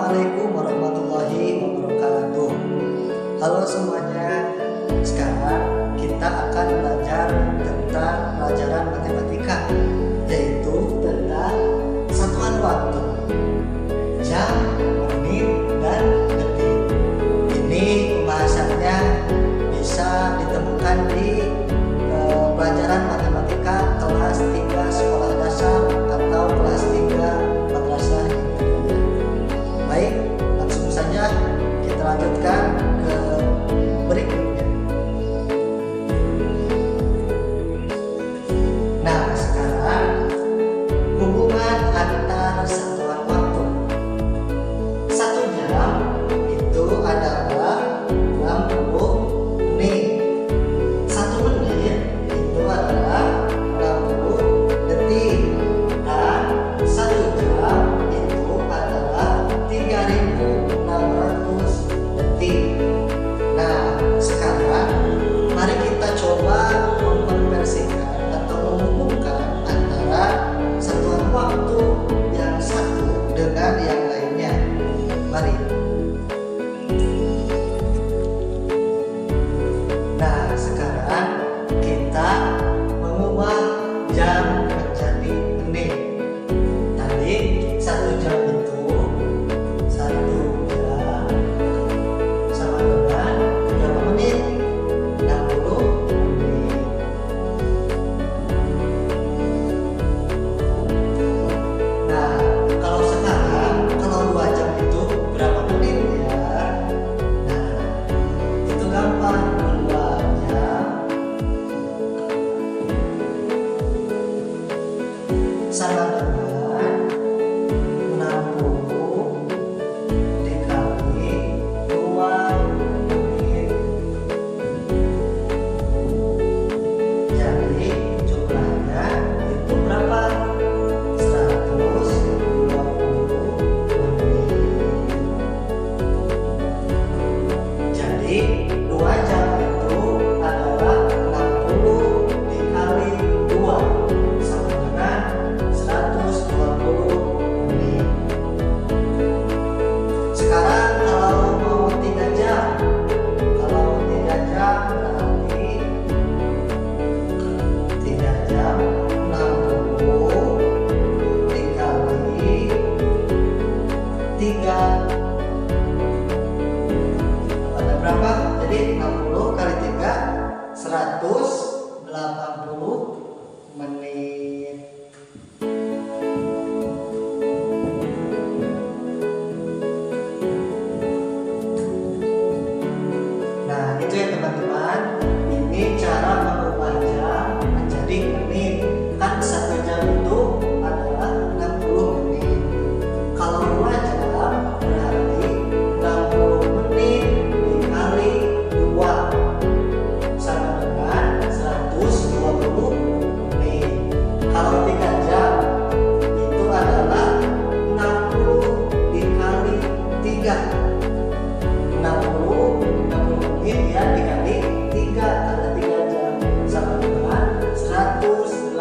Assalamualaikum warahmatullahi wabarakatuh. Halo semuanya. Sekarang kita akan belajar tentang pelajaran matematika, yaitu tentang satuan waktu, jam, menit, dan detik. Ini pembahasannya bisa ditemukan di pelajaran matematika kelas 3 sekolah dasar atau kelas 3 madrasah ibtidaiyah. Baik, langsung saja kita lanjutkan ke berikutnya. Nah, sekarang hubungan antar satuan waktu. 1 jam itu adalah 60 menit. 1 menit itu adalah 60 detik. Dan 1 jam itu adalah 3.600 detik. Nah, sekarang mari kita coba mengkonversikan atau menghubungkan antara satuan waktu yang satu dengan yang lainnya. Mari. Nah, sekarang kita mengubah jam menjadi menit. Tadi 1 jam itu 1 jam sama dengan berapa menit? 60 menit. Nah, kalau sekarang, kalau 2 jam itu berapa menit ya? Nah, itu gampang. 2 jam sama dengan 60 dikali 2 menit. Jadi jumlahnya itu berapa? 120 menit. Jadi 2 jam itu adalah 60 dikali 2 sama dengan 120 menit. Sekarang kalau mau 3 jam, berarti 3 jam 60 dikali 3 pada berapa? Jadi 60 kali 3 180 menit. Nah, itu ya teman-teman. Ini cara mengubah jam menjadi menit. Kan 1 jam itu adalah 60 menit. Kalau 2 jam berarti 60 menit dikali 2 sama dengan 120 menit. Kalau 3 jam itu adalah 60 dikali 3. 60 menit ya dikali 3 karena 3 jam sama dengan 180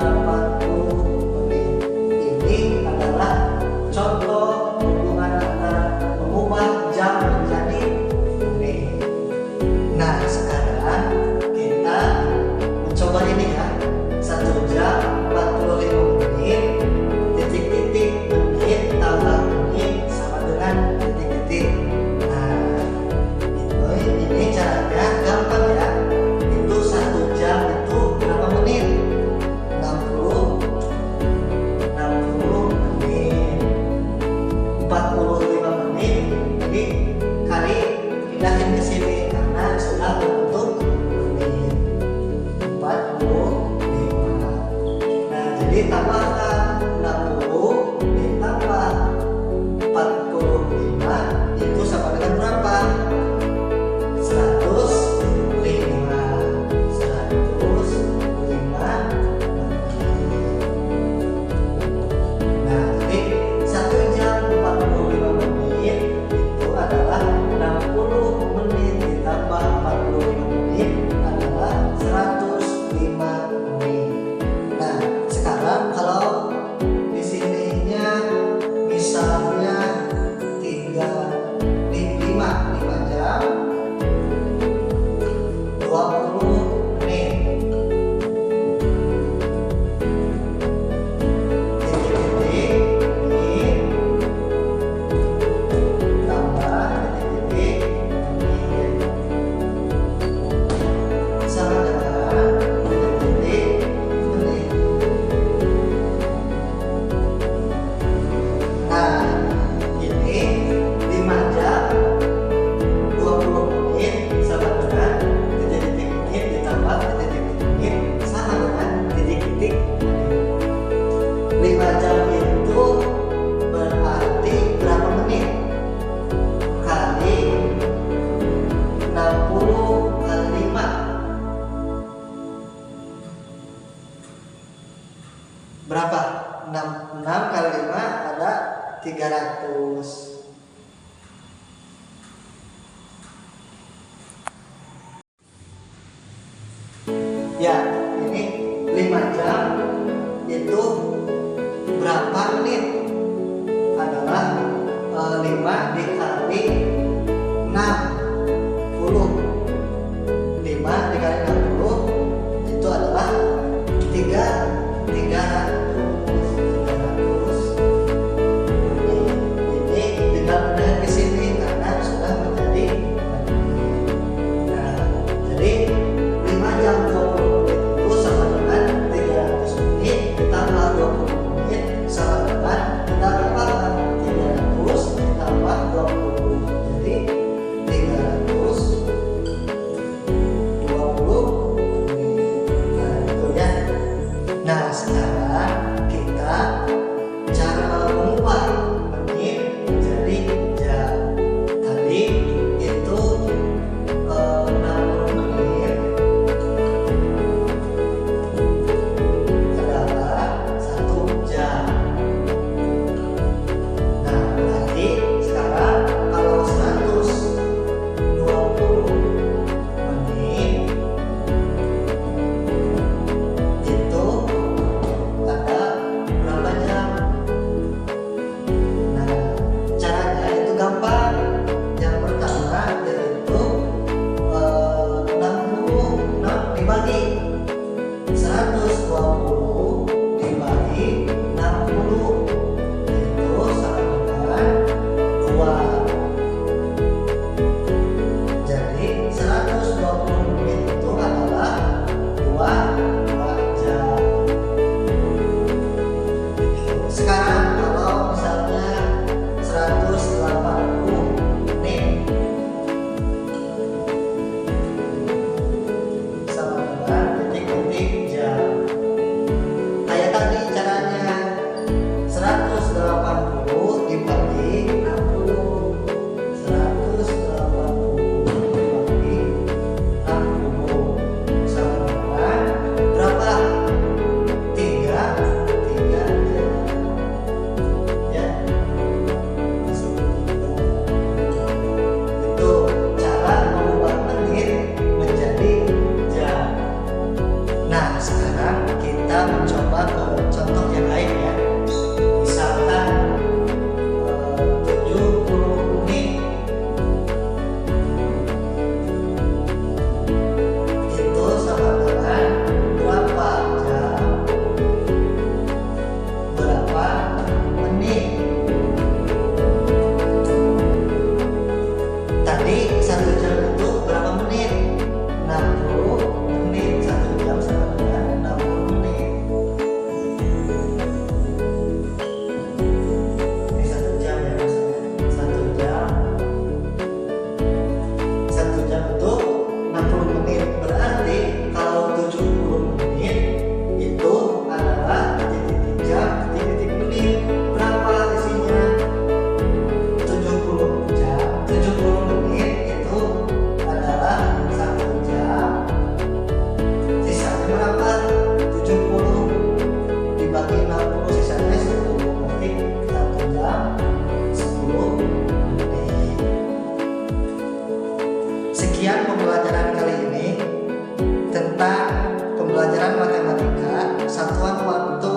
menit. Ini adalah contoh hubungan antara mengubah jam menjadi menit. Nah, sekarang kita mencoba ini ya. 1 jam 45 menit, titik-titik menit tambah menit sama dengan titik-titik. Nah, ini caranya gampang ya. Itu 1 jam itu berapa menit? 60 menit. 45 menit. Jadi kali pindahin ke sini karena sudah berbentuk menit. 45. Nah, jadi tambahkan 60 ditambah 45 itu sama dengan berapa? 105. Nah, jadi 1 jam 45 menit itu adalah 60 menit ditambah 45 menit adalah 105 menit. Nah, sekarang kalau 6 kali 5 ada 300. Ya, ini 5 jam itu berapa menit? Adalah 5 dikali 60. 5 dikali 60 itu adalah 300. Ini tinggal pindah ke sini karena sudah menjadi. Nah, jadi 5 jam 20 menit itu sama dengan 300 menit ditambah 20 menit sama dengan kita dapatkan 300 ditambah 20. Jadi 320 menit. Nah, itu ya. Nah, sekarang kita cara mengubah menit menjadi jam. Tadi itu 60 menit adalah 1 jam. Nah, berarti sekarang kalau 120 menit itu ada berapa jam? Nah, caranya itu gampang. Yang pertama yaitu 66 dibagi 120 dibagi 60 itu sama dengan 2. Jadi 120 menit itu adalah 2 jam. Sekarang kalau misalnya 180 menit sama dengan detik-detik jam. Kayak tadi caranya 180 dibagi 60. 180 dibagi 60 sama dengan berapa? 3 jam. Ya. Itu cara mengubah menit menjadi jam. Nah, sekarang kita mencoba ke contoh yang lain ya. Misalkan 70 menit itu sama dengan berapa jam? Berapa menit? Tadi 1 jam itu berapa menit? 60 menit. 1 jam sama dengan 60 menit. Ini 1 jam ya maksudnya. 1 jam. 1 jam itu 60 menit. Berarti kalau 70 menit itu adalah titik-titik jam, titik-titik menit. Berapa isinya? 70 jam. 70 menit itu adalah 1 jam. Sisanya berapa? 70 dibagi 60 sisanya 10. Berarti 1 jam 10 menit. Sekian pembelajaran kali ini tentang pembelajaran matematika satuan waktu,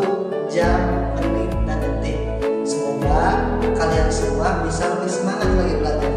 jam, menit, dan detik. Semoga kalian semua bisa lebih semangat lagi belajar.